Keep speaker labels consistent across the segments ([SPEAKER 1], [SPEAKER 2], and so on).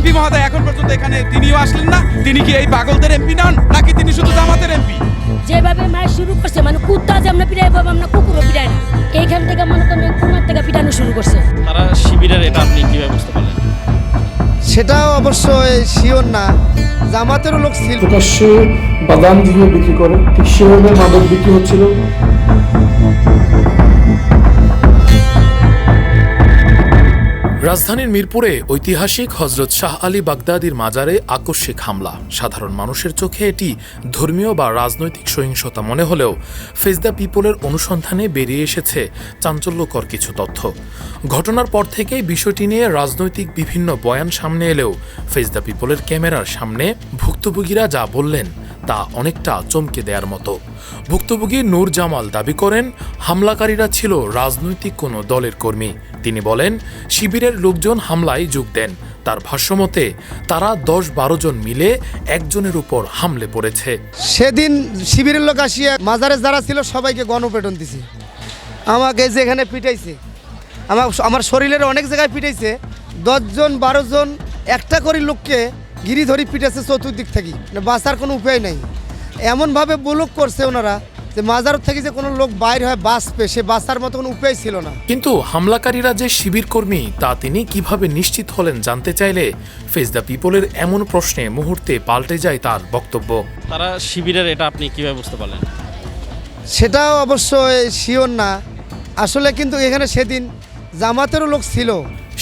[SPEAKER 1] MP মহোদয় এখন পর্যন্ত এখানে তিনিও আসলেন না। তিনি কি এই পাগলদের এমপি নন, নাকি তিনি শুধু জামাতের এমপি?
[SPEAKER 2] যেভাবে মায়ের শুরু করছে, মানে কুত্তা যে আমরা পিটাই পাবো, আমরা কুকুরও পিটাই না। এইখান থেকে মনে করেন কোনার থেকে পিটানো শুরু করছে।
[SPEAKER 3] তারা শিবিরের, এটা আপনি কিভাবে বুঝতে পারলেন?
[SPEAKER 4] সেটাও অবশ্যই শিওর না, জামাতেরও লোক ছিল।
[SPEAKER 5] প্রকাশ্যে বাদাম দিয়ে বিক্রি করে, ঠিক সেভাবে মাদক বিক্রি হচ্ছিল।
[SPEAKER 6] রাজধানীর মিরপুরে ঐতিহাসিক হজরত শাহ আলী বাগদাদির মাজারে আকস্মিক হামলা। সাধারণ মানুষের চোখে এটি ধর্মীয় বা রাজনৈতিক সহিংসতা মনে হলেও ফেস দ্য পিপলের অনুসন্ধানে বেরিয়ে এসেছে চাঞ্চল্যকর কিছু তথ্য। ঘটনার পর থেকেই বিষয়টি নিয়ে রাজনৈতিক বিভিন্ন বয়ান সামনে এলেও ফেস দ্য পিপলের ক্যামেরার সামনে ভুক্তভোগীরা যা বললেন তা অনেকটা চমকে দেওয়ার মতো। ভুক্তভোগী নূর জামাল দাবি করেন হামলাকারীরা ছিল রাজনৈতিক কোনো দলের কর্মী। তিনি বলেন শিবিরের লোকজন হামলায় যোগ দেন। তার ভাষ্যমতে তারা 10-12 জন মিলে একজনের উপর হামলে পড়েছে।
[SPEAKER 4] সেদিন শিবিরের লোক আসিয়া মাজারে যারা ছিল সবাইকে গণপেটন দিছে। আমাকে যেখানে পিটাইছে, আমার শরীরের অনেক জায়গায় পিটাইছে। 10 জন 12 জন একটা করে লোককে গিরি ধরি পিটাইছে চতুর্দিক থেকে, বাঁচার কোনো উপায় নাই। এমনভাবে বুলক করছে ওনারা যে মাজার থেকে যে কোনো লোক বাইর হয় বাঁচবে, সে বাঁচার মতো কোনো উপায় ছিল না।
[SPEAKER 6] কিন্তু হামলাকারীরা যে শিবির কর্মী তা তিনি কিভাবে নিশ্চিত হলেন জানতে চাইলে ফেস দ্য পিপলের এমন প্রশ্নে মুহূর্তে পাল্টে যায় তার বক্তব্য।
[SPEAKER 3] তারা শিবিরের, এটা আপনি কিভাবে বুঝতে পারলেন?
[SPEAKER 4] সেটাও অবশ্যই শিওর না আসলে, কিন্তু এখানে সেদিন জামাতেরও লোক ছিল।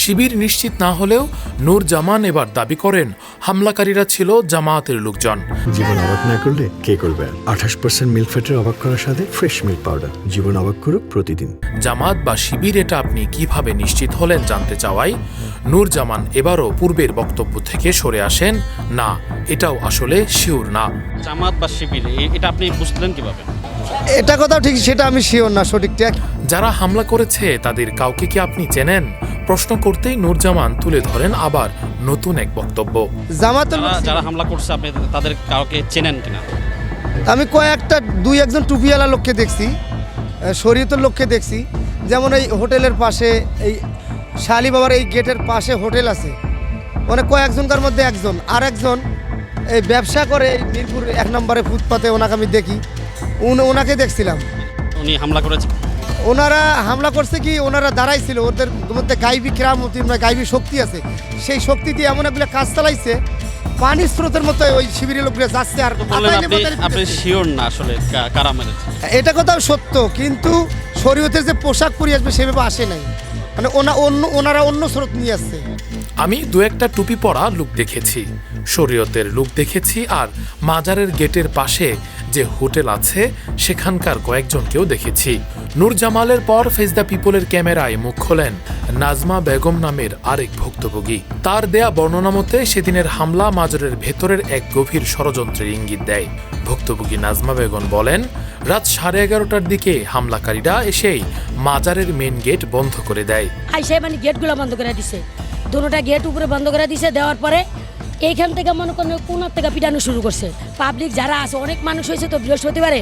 [SPEAKER 6] শিবির নিশ্চিত না হলেও নূর জামান এবার দাবি করেন হামলাকারীরা ছিল জামায়াতের লোকজন।
[SPEAKER 7] জীবন অবাক না করলে কে করবে? 28% মিল্ক ফ্যাটের অবাক করার সাথে ফ্রেশ মিল্ক পাউডার। জীবন অবাক করুক প্রতিদিন।
[SPEAKER 6] জামাত বা শিবির এটা আপনি কিভাবে নিশ্চিত হলেন জানতে চাওয়ায় নূর জামান এবারও পূর্বের বক্তব্য থেকে সরে আসেন, না এটাও আসলে শিওর না।
[SPEAKER 3] জামাত বা শিবির, এটা আপনি বুঝলেন কিভাবে?
[SPEAKER 4] এটা কথাও ঠিক, সেটা আমি শিওর না সঠিকটা।
[SPEAKER 6] যারা হামলা করেছে তাদের কাউকে কি আপনি চেনেন? প্রশ্ন করতেই নূরজামান তুলে ধরেন আবার নতুন এক বক্তব্য।
[SPEAKER 4] জামাতের
[SPEAKER 3] যারা হামলা করছে আপনি তাদের কাউকে চেনেন কিনা?
[SPEAKER 4] আমি কয়েকটা 2-1 টুপিওয়ালা লোককে দেখছি, শরীয়তের লোককে দেখছি। যেমন এই হোটেলের পাশে, এই শালি বাবার এই গেটের পাশে হোটেল আছে, মানে কয়েকজনকার মধ্যে একজন। আর একজন এই ব্যবসা করে এই মিরপুর 1 নম্বরে ফুটপাতে, ওনাকে আমি দেখি, ওনাকে দেখছিলাম।
[SPEAKER 3] উনি হামলা করেছে?
[SPEAKER 4] ওনারা হামলা করছে কি, ওনারা দাঁড়াইছিল, ওদের মধ্যে গাইবী কেরামতি, গাইবী শক্তি আছে। সেই শক্তি দিয়ে এমন একগুলো কাজ চালাইছে, পানির স্রোতের মতো ওই শিবিরের লোকগুলো যাচ্ছে। আর
[SPEAKER 3] আপনি শিওর না আসলে কারা মেরেছে?
[SPEAKER 4] এটা কথাও সত্য, কিন্তু শরীয়তের যে পোশাক পরে আসবে সেভাবে আসে নাই, মানে ওনারা অন্য স্রোত নিয়ে আসছে।
[SPEAKER 6] আমি 2-1টা টুপি পরা লোক দেখেছি, শরীয়তের লোক দেখেছি, আর মাজারের গেটের পাশে যে হোটেল আছে সেখানকার কয়েকজনকেও দেখেছি। নূর জামালের পর ফেস দ্য পিপলের ক্যামেরায় মুখ খোলেন নাজমা বেগম নামের আরেক ভুক্তভোগী। তার দেয়া বর্ণনা মতে সেদিনের হামলা মাজারের ভেতরের এক গভীর ষড়যন্ত্রের ইঙ্গিত দেয়। ভুক্তভোগী নাজমা বেগম বলেন রাত 11:30টার দিকে হামলাকারীরা এসেই মাজারের মেন গেট বন্ধ করে দেয়।
[SPEAKER 2] আইসে মানে গেটগুলো বন্ধ করে দিছে, দুটোটা গেট উপরে বন্ধ করে দিছে। দেওয়ার পরে এইখান থেকে মনে করেন কোনার থেকে পিটানো শুরু করছে। পাবলিক যারা আছে, অনেক মানুষ হয়েছে তো বৃহস্পতিবারে,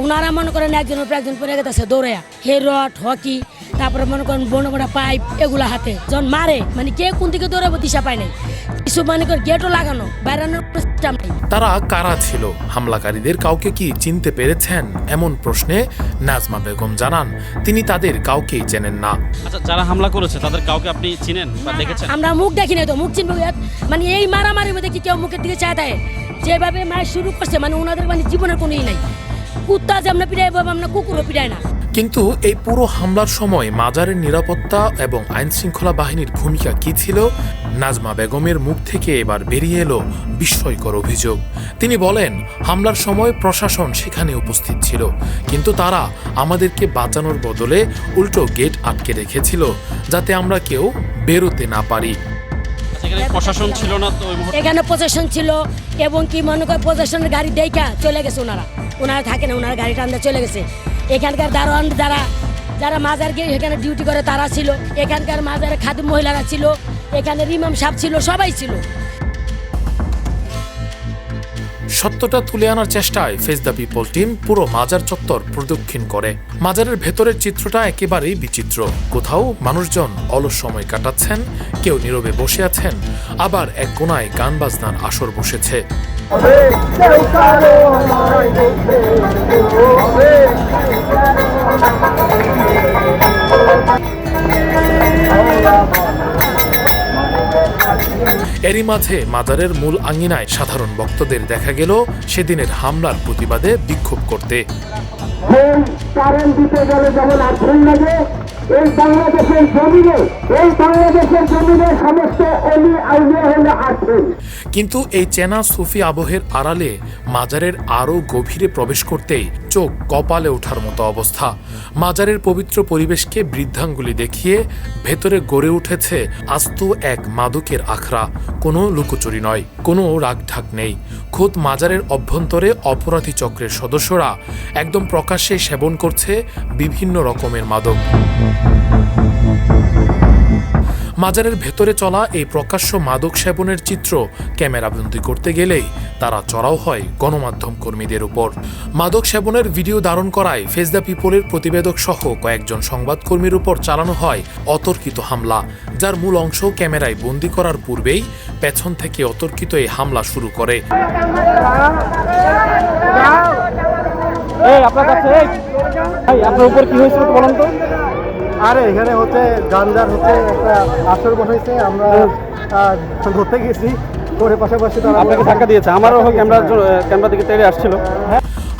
[SPEAKER 2] ওনারা মনে করেন একজনের পর একজন পরে গেছে দৌড়াইয়া, হেরট হকি, তারপরে মনে করেন বড় বড় পাইপ এগুলা হাতে যখন মারে, মানে কে কোন দিকে দৌড়াবো দিশা পায় নাই। কিছু মনে করেন গেটও লাগানো, বাইরানোর সিস্টেম নেই।
[SPEAKER 6] তারা কারা ছিল? হামলাকারীদের কাউকে কি চিনতে পেরেছেন? এমন প্রশ্নে নাজমা বেগম জানান তিনি তাদের কাউকেই চেনেন না।
[SPEAKER 3] আচ্ছা, যারা হামলা করেছে তাদের কাউকে আপনি চিনেন বা দেখেছেন?
[SPEAKER 2] আমরা মুখ দেখি নাই তো, মুখ চিনবো? মানে এই মারামারির মধ্যে কি কেউ মুখের দিকে চায় দেয়? যেভাবে মায়ের শুরু করছে, মানে ওনাদের মানে জীবনের কোনোই নাই। কুত্তা যে আমরা পিটাই পাবো, আমরা কুকুরও পিটাই না।
[SPEAKER 6] কিন্তু এই পুরো হামলার সময় মাজারের নিরাপত্তা এবং আইন শৃঙ্খলা বাহিনীর ভূমিকা কি ছিল? নাজমা বেগমের মুখ থেকে এবার বেরিয়ে এলো বিস্ময়কর অভিযোগ। তিনি বলেন হামলার সময় প্রশাসন সেখানে উপস্থিত ছিল, কিন্তু তারা আমাদেরকে বাঁচানোর বদলে উল্টো গেট আটকে রেখেছিল যাতে আমরা কেউ বেরোতে না পারি।
[SPEAKER 3] প্রশাসন ছিল না তো ওই মুহূর্তে?
[SPEAKER 2] এখানে প্রশাসন ছিল, এবং কি মনে করে প্রশাসনের গাড়ি দেখা চলে গেছে। ওনারা থাকে না, ওনারা গাড়িটা আনতে চলে গেছে। এখানকার দারোয়ান যারা মাজার গিয়ে এখানে ডিউটি করে তারা ছিল, এখানকার মাজারে খাদিম মহিলারা ছিল, এখানে ইমাম সাহেব ছিল, সবাই ছিল।
[SPEAKER 6] সত্যটা তুলে আনার চেষ্টায় ফেস দ্য পিপল টিম পুরো মাজার চত্বর প্রদক্ষিণ করে। মাজারের ভেতরের চিত্রটা একেবারেই বিচিত্র। কোথাও মানুষজন অলস সময় কাটাচ্ছেন, কেউ নীরবে বসে আছেন, আবার এক কোনায় গান বাজনার আসর বসেছে। এরই মাঝে মাজারের মূল আঙ্গিনায় সাধারণ ভক্তদের দেখা গেল সেদিনের হামলার প্রতিবাদে বিক্ষোভ করতে।
[SPEAKER 8] কারেন্ট দিতে গেলে যেমন আগুন লাগে, এই বাংলাদেশের জমিনে সমস্ত অলি আউলিয়া হলে আগুন।
[SPEAKER 6] কিন্তু এই চেনা সুফি আবহের আড়ালে মাজারের আরও গভীরে প্রবেশ করতেই চোখ কপালে ওঠার মতো অবস্থা। মাজারের পবিত্র পরিবেশকে বৃদ্ধাঙ্গুলি দেখিয়ে ভেতরে গড়ে উঠেছে আস্ত এক মাদকের আখড়া। কোনো লুকোচুরি নয়, কোনো রাগঢাক নেই। খোদ মাজারের অভ্যন্তরে অপরাধী চক্রের সদস্যরা একদম প্রকাশ্যে সেবন করছে বিভিন্ন রকমের মাদক। মাজারের ভেতরে চলা এই প্রকাশ্য মাদক সেবনের চিত্র ক্যামেরাবন্দি করতে গেলেই তারা চড়াও হয় গণমাধ্যম কর্মীদের উপর। মাদক সেবনের ভিডিও ধারণ করায় ফেস দ্য পিপলের প্রতিবেদক সহ কয়েকজন সংবাদকর্মীর উপর চালানো হয় অতর্কিত হামলা, যার মূল অংশ ক্যামেরায় বন্দি করার পূর্বেই পেছন থেকে অতর্কিত এই হামলা শুরু করে।
[SPEAKER 5] আপনার উপর কি হয়েছিল বলেন তো? আরে এখানে হচ্ছে গান্জার হচ্ছে একটা আসর বসাইছে, আমরা ধরতে গেছি, করে পাশাপাশি আপনাকে ধাক্কা দিয়েছে, আমারও ক্যামেরা দিকে তেড়ে আসছিল।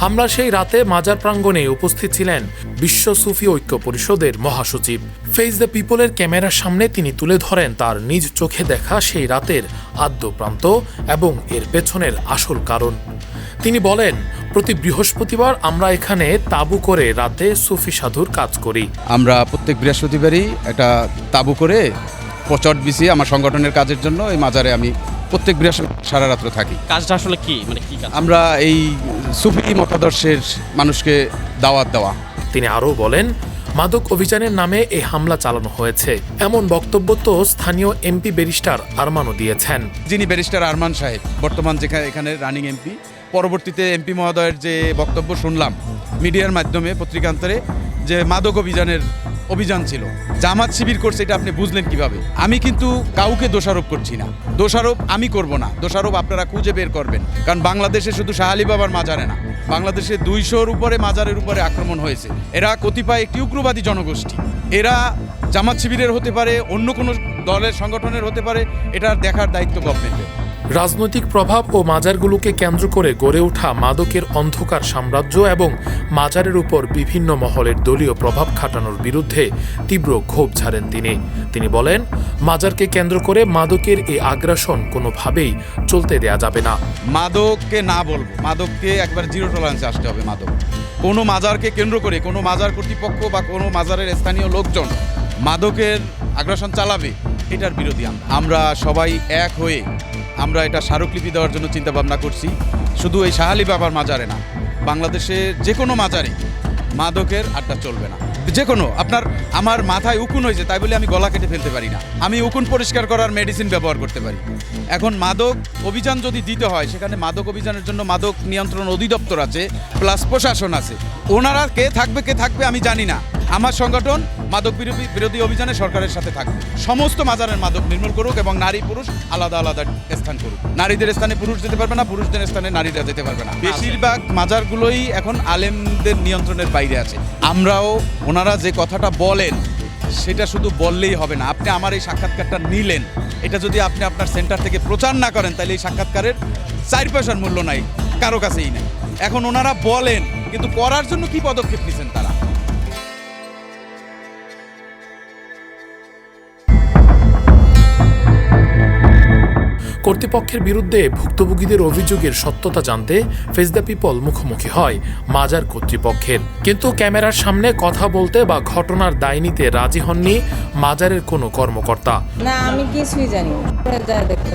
[SPEAKER 6] হামলার সেই রাতে মাজার প্রাঙ্গণে উপস্থিত ছিলেন বিশ্ব সুফি ঐক্য পরিষদের মহাসচিব। ফেস দ্য পিপলের ক্যামেরার সামনে তিনি তুলে ধরেন তার নিজ চোখে দেখা সেই রাতের আদ্যপ্রান্ত এবং এর পেছনের আসল কারণ। তিনি বলেন, প্রতি বৃহস্পতিবার আমরা এখানে তাঁবু করে রাতে সুফি সাধুর কাজ করি।
[SPEAKER 1] আমরা প্রত্যেক বৃহস্পতিবারই একটা তাঁবু করে পচট বিছিয়ে আমার সংগঠনের কাজের জন্য এই মাজারে আমি প্রত্যেক বৃহস্পতিবার সারা রাত্র থাকি।
[SPEAKER 3] কাজটা আসলে কি, মানে কি কাজ?
[SPEAKER 1] আমরা এই সুফি মতাদর্শের মানুষকে দাওয়াত দেওয়া।
[SPEAKER 6] তিনি আরও বলেন, মাদক অভিযানের নামে এই হামলা চালানো হয়েছে এমন বক্তব্য তো স্থানীয় এমপি ব্যারিস্টার আরমানও দিয়েছেন।
[SPEAKER 1] যিনি ব্যারিস্টার আরমান সাহেব, বর্তমান এখানে রানিং এমপি, পরবর্তীতে এমপি মহোদয়ের যে বক্তব্য শুনলাম মিডিয়ার মাধ্যমে পত্রিকান্তরে, যে মাদক অভিযান ছিল, জামাত শিবির করছে, এটা আপনি বুঝলেন কিভাবে? আমি কিন্তু কাউকে দোষারোপ করছি না, দোষারোপ আমি করব না, দোষারোপ আপনারা খুঁজে বের করবেন। কারণ বাংলাদেশে শুধু শাহ আলী বাবার মাজারে না, বাংলাদেশে 200-র উপরে মাজারের উপরে আক্রমণ হয়েছে। এরা কতিপয় একটি উগ্রবাদী জনগোষ্ঠী, এরা জামাত শিবিরের হতে পারে, অন্য কোনো দলের সংগঠনের হতে পারে, এটার দেখার দায়িত্ব গভর্নমেন্টের।
[SPEAKER 6] রাজনৈতিক প্রভাব ও মাজারগুলোকে কেন্দ্র করে গড়ে ওঠা মাদকের অন্ধকার সাম্রাজ্য এবং মাজারের উপর বিভিন্ন মহলের দলীয় প্রভাব খাটানোর বিরুদ্ধে তীব্র ক্ষোভ ঝাড়েন তিনি বলেন, মাজারকে কেন্দ্র করে মাদকের এই আগ্রাসন কোনোভাবেই চলতে দেয়া যাবে না।
[SPEAKER 1] মাদককে না বলবো, মাদককে একবার জিরো টলারেন্সে আসতে হবে। মাদক কোনো মাজারকে কেন্দ্র করে কোনো মাজার কর্তৃপক্ষ বা কোনো মাজারের স্থানীয় লোকজন মাদকের আগ্রাসন চালাবে, এটার বিরোধী আমরা সবাই এক হয়ে আমরা এটা স্মারকলিপি দেওয়ার জন্য চিন্তা ভাবনা করছি। শুধু এই শাহ আলী বাবার মাজারে না, বাংলাদেশে যে কোনো মাজারে মাদকের আড্ডা চলবে না। যে কোনো আমার মাথায় উকুন হয়েছে তাই বলে আমি গলা কেটে ফেলতে পারি না, আমি উকুন পরিষ্কার করার মেডিসিন ব্যবহার করতে পারি। এখন মাদক অভিযান যদি দিতে হয়, সেখানে মাদক অভিযানের জন্য মাদক নিয়ন্ত্রণ অধিদপ্তর আছে, প্লাস প্রশাসন আছে। ওনারা কে থাকবে আমি জানি না। আমার সংগঠন মাদক বিরোধী অভিযানে সরকারের সাথে থাকবে। সমস্ত মাজারের মাদক নির্মূল করুক এবং নারী পুরুষ আলাদা আলাদা স্থান করুক। নারীদের স্থানে পুরুষ যেতে পারবে না, পুরুষদের স্থানে নারীরা যেতে পারবে না। বেশিরভাগ মাজারগুলোই এখন আলেমদের নিয়ন্ত্রণের বাইরে আছে। আমরাও ওনারা যে কথাটা বলেন সেটা শুধু বললেই হবে না। আপনি আমার এই সাক্ষাৎকারটা নিলেন, এটা যদি আপনি আপনার সেন্টার থেকে প্রচার না করেন, তাহলে এই সাক্ষাৎকারের 4 পয়সার মূল্য নাই, কারো কাছেই নাই। এখন ওনারা বলেন, কিন্তু করার জন্য কি পদক্ষেপ নিছেন তারা?
[SPEAKER 6] কর্তৃপক্ষের বিরুদ্ধে ভুক্তভোগীদের অভিযোগের সত্যতা জানতে ফেস দ্য পিপল মুখোমুখি হয় মাজার কর্তৃপক্ষের, কিন্তু ক্যামেরার সামনে কথা বলতে বা ঘটনার দায় নিতে রাজি হননি মাজারের কোনো কর্মকর্তা।
[SPEAKER 9] না, আমি কিছুই জানি না, দেখতে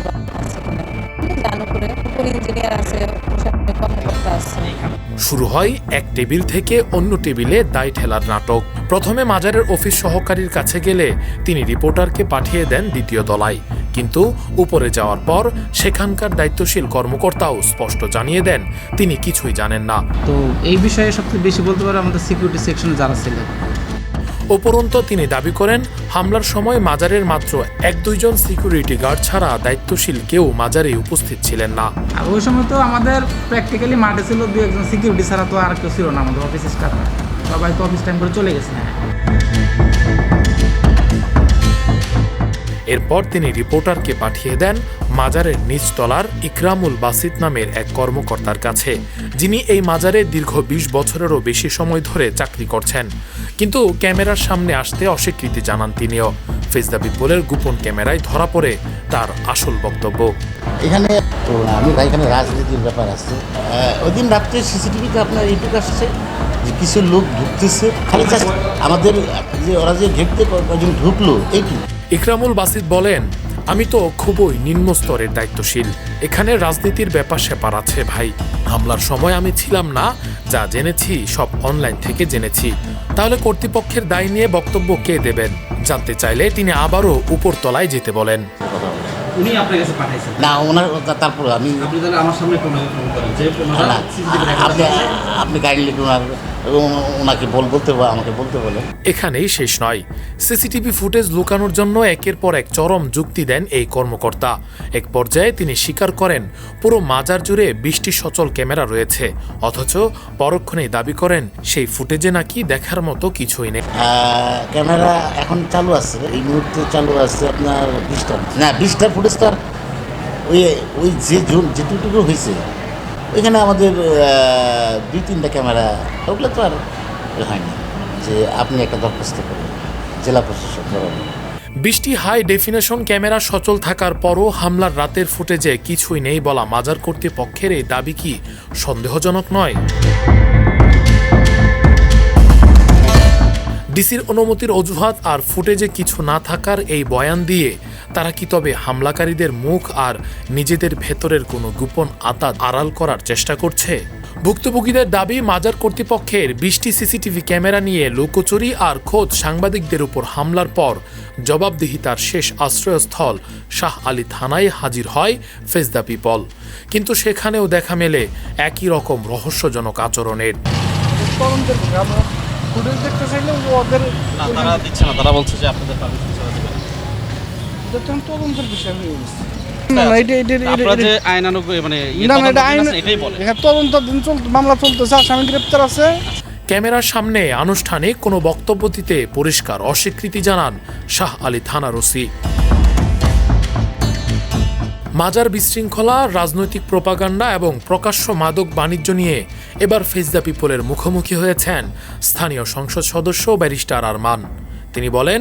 [SPEAKER 6] শুরু হয় এক টেবিল থেকে অন্য টেবিলে দায় ঠেলার নাটক। প্রথমে মাজারের অফিস সহকারীর কাছে গেলে তিনি রিপোর্টারকে পাঠিয়ে দেন দ্বিতীয় তলায়। কিন্তু উপরে যাওয়ার পর সেখানকার দায়িত্বশীল কর্মকর্তাও স্পষ্ট জানিয়ে দেন তিনি কিছুই জানেন না।
[SPEAKER 10] তো এই বিষয়ে সবচেয়ে বেশি বলতে পারে আমাদের সিকিউরিটি সেকশনে যারা ছিলেন।
[SPEAKER 6] উপরন্তু তিনি দাবি করেন হামলার সময় মাজারের মাত্র 1-2 জন সিকিউরিটি গার্ড ছাড়া দায়িত্বশীল কেউ মাজারে উপস্থিত ছিলেন না।
[SPEAKER 10] আর ওই সময় তো আমাদের প্র্যাকটিক্যালি মাঠে ছিল 2-1 জন সিকিউরিটি ছাড়া তো আর কেউ ছিল না আমাদের অফিস স্টাফ, সবাই তো অফিস টাইম করে চলে গেছে।
[SPEAKER 6] এরপর তিনি রিপোর্টারকে পাঠিয়ে দেন মাজারের নিচতলার ইকরামুল বাসিত নামের এক কর্মকর্তার কাছে, যিনি এই মাজারে দীর্ঘ 20 বছরেরও বেশি সময় ধরে চাকরি করছেন। কিন্তু ক্যামেরার সামনে আসতে অস্বীকৃতি জানান তিনিও। ফেজদা পিপলের গোপন ক্যামেরায় ধরা পড়ে তার আসল বক্তব্য।
[SPEAKER 11] এখানে এখানে রাজনীতির ব্যাপার আছে। ওই দিন রাত্রে সিসিটিভিতে আপনার এইটুকু আসছে যে কিছু লোক ঢুকতেছে, খালি জাস্ট আমাদের যে ওরা যে গেটতে কয়েকজন ঢুকলো এইটু।
[SPEAKER 6] ইকরামুল বাসিত বলেন, আমি তো খুবই নিম্ন স্তরের দায়িত্বশীল, এখানে রাজনীতির ব্যাপার স্যাপার আছে ভাই। হামলার সময় আমি ছিলাম না, যা জেনেছি সব অনলাইন থেকে জেনেছি। তাহলে কর্তৃপক্ষের দায় নিয়ে বক্তব্য কে দেবেন? জানতে চাইলে তিনি আবারও উপরতলায় যেতে বলেন।
[SPEAKER 3] উনি আপনার কাছে পাঠাইছেন
[SPEAKER 11] না ওনার, তারপর আমি
[SPEAKER 3] আপনি তাহলে আমার সামনে ফোন করেন যে
[SPEAKER 11] আপনি কাইন্ডলি ওনাকে বলতে আমাকে বলতে বলেন।
[SPEAKER 6] এখানেই শেষ নয়, সিসিটিভি ফুটেজ লুকানোর জন্য একের পর এক চরম যুক্তি দেন এই কর্মকর্তা। এক পর্যায়ে তিনি স্বীকার করেন পুরো মাজার জুড়ে 20টি সচল ক্যামেরা রয়েছে, অথচ পরক্ষণেই দাবি করেন সেই ফুটেজে নাকি দেখার মতো কিছুই নেই।
[SPEAKER 11] ক্যামেরা এখন চালু আছে, এই মুহূর্তে চালু আছে আপনার 20টা ফুটেজটা ওই যেটুকু হয়েছে ওইখানে আমাদের 2-3টা ক্যামেরা, ওগুলো তো আর হয়নি যে আপনি একটা দরখাস্ত করবেন জেলা প্রশাসক করাবেন।
[SPEAKER 6] 20টি হাই ডেফিনেশন ক্যামেরা সচল থাকার পরও হামলার রাতের ফুটেজে কিছুই নেই বলা মাজার কর্তৃপক্ষের এই দাবি কি সন্দেহজনক নয়? ডিসির অনুমতির অজুহাত আর ফুটেজে কিছু না থাকার এই বয়ান দিয়ে তারা কি তবে হামলাকারীদের মুখ আর নিজেদের ভেতরের কোনো গোপন আতাত আড়াল করার চেষ্টা করছে? ভুক্তভোগীদের দাবি, মাজার কর্তৃপক্ষের 20টি সিসিটিভি ক্যামেরা নিয়ে লুকোচুরি আর খোদ সাংবাদিকদের উপর হামলার পর জবাবদিহিতার শেষ আশ্রয়স্থল শাহ আলী থানায় হাজির হয় ফেজদা পিপল। কিন্তু সেখানেও দেখা মেলে একই রকম রহস্যজনক আচরণের।
[SPEAKER 3] তারা দিচ্ছে না, তারা বলছে যে আপনাদের পারমিশন ছাড়া দিবেন। আপনারা যে আইনানুগ মানে এটাই বলে
[SPEAKER 5] মামলা চলতেছে, আসামি গ্রেপ্তার আছে।
[SPEAKER 6] ক্যামেরার সামনে আনুষ্ঠানিক কোনো বক্তব্য দিতে পরিষ্কার অস্বীকৃতি জানান শাহ আলী থানার ওসি। মাজার বিশৃঙ্খলা, রাজনৈতিক প্রোপাগান্ডা এবং প্রকাশ্য মাদক বাণিজ্য নিয়ে এবার ফেজদা পিপলের মুখোমুখি হয়েছেন স্থানীয় সংসদ সদস্য ব্যারিস্টার আরমান। তিনি বলেন,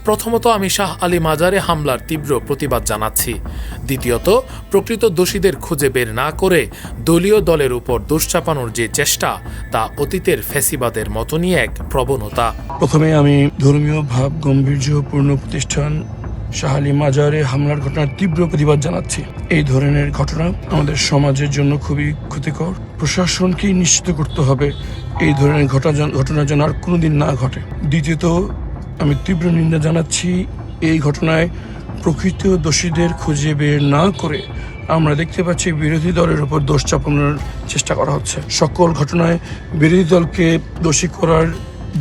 [SPEAKER 6] প্রথমত আমি শাহ আলী মাজারে হামলার তীব্র প্রতিবাদ জানাচ্ছি। দ্বিতীয়ত, প্রকৃত দোষীদের খুঁজে বের না করে দলীয় দলের উপর দোষ চাপানোর যে চেষ্টা, তা অতীতের ফ্যাসিবাদের মতনই এক প্রবণতা।
[SPEAKER 12] প্রথমে আমি ধর্মীয় ভাব গাম্ভীর্যপূর্ণ প্রতিষ্ঠান শাহ আলী মাজারে হামলার ঘটনার তীব্র প্রতিবাদ জানাচ্ছি। এই ধরনের ঘটনা আমাদের সমাজের জন্য খুবই ক্ষতিকর। প্রশাসনকেই নিশ্চিত করতে হবে এই ধরনের ঘটনা যেন আর কোনোদিন না ঘটে। দ্বিতীয়ত, আমি তীব্র নিন্দা জানাচ্ছি এই ঘটনায় প্রকৃত দোষীদের খুঁজে বের না করে আমরা দেখতে পাচ্ছি বিরোধী দলের উপর দোষ চাপানোর চেষ্টা করা হচ্ছে। সকল ঘটনায় বিরোধী দলকে দোষী করার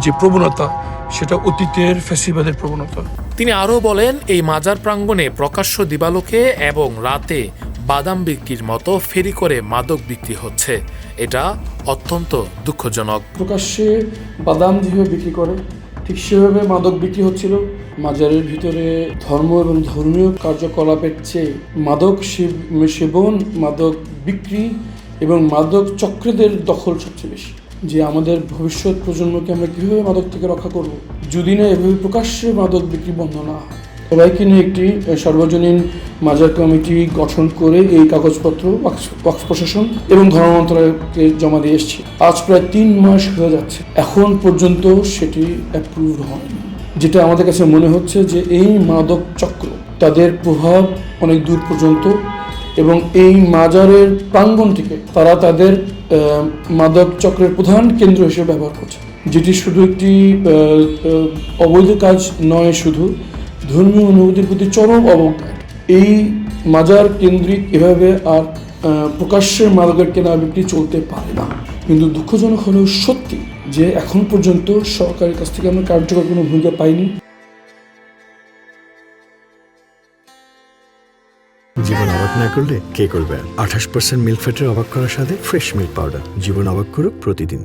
[SPEAKER 12] যে প্রবণতা, সেটা অতীতের ফ্যাসিবাদের প্রবণতা।
[SPEAKER 6] তিনি আরও বলেন, এই মাজার প্রাঙ্গণে প্রকাশ্য দিবালোকে এবং রাতে বাদাম বিক্রির মতো ফেরি করে মাদক বিক্রি হচ্ছে। এটা অত্যন্ত দুঃখজনক।
[SPEAKER 12] প্রকাশ্যে বাদাম যেভাবে বিক্রি করে ঠিক সেভাবে মাদক বিক্রি হচ্ছিল। মাজারের ভিতরে ধর্ম এবং ধর্মীয় কার্যকলাপের চেয়ে মাদক সেবন, মাদক বিক্রি এবং মাদক চক্রদের দখল সবচেয়ে বেশি। যে আমাদের ভবিষ্যৎ প্রজন্মকে আমরা কীভাবে মাদক থেকে রক্ষা করব যদি না এভাবে প্রকাশ্যে মাদক বিক্রি বন্ধ না হয়। সবাইকে নিয়ে একটি সর্বজনীন মাজার কমিটি গঠন করে এই কাগজপত্র ওয়াকফ প্রশাসন এবং ধর্ম মন্ত্রণালয়কে জমা দিয়ে এসেছি। আজ প্রায় 3 মাস হয়ে যাচ্ছে, এখন পর্যন্ত সেটি অ্যাপ্রুভ হয়নি। যেটা আমাদের কাছে মনে হচ্ছে যে এই মাদক চক্র, তাদের প্রভাব অনেক দূর পর্যন্ত এবং এই মাজারের প্রাঙ্গণটিকে তারা তাদের মাদক চক্রের প্রধান কেন্দ্র হিসেবে ব্যবহার করছে, যেটি শুধু একটি অবৈধ কাজ নয়, শুধু ধর্মীয় অনুভূতির প্রতি চরম অবজ্ঞা। এই মাজার কেন্দ্রিক এভাবে আর প্রকাশ্যে মাদকের কেনা বিক্রি চলতে পারে না। কিন্তু দুঃখজনক হলেও সত্যি যে এখন পর্যন্ত সরকারের কাছ থেকে আমরা কার্যকর কোনো ভূমিকা পাইনি।
[SPEAKER 7] জীবন অবাক না করলে কে করবে? 28% মিল্ক ফ্যাটের অবাক করার সাথে ফ্রেশ মিল্ক পাউডার। জীবন অবাক করুক প্রতিদিন।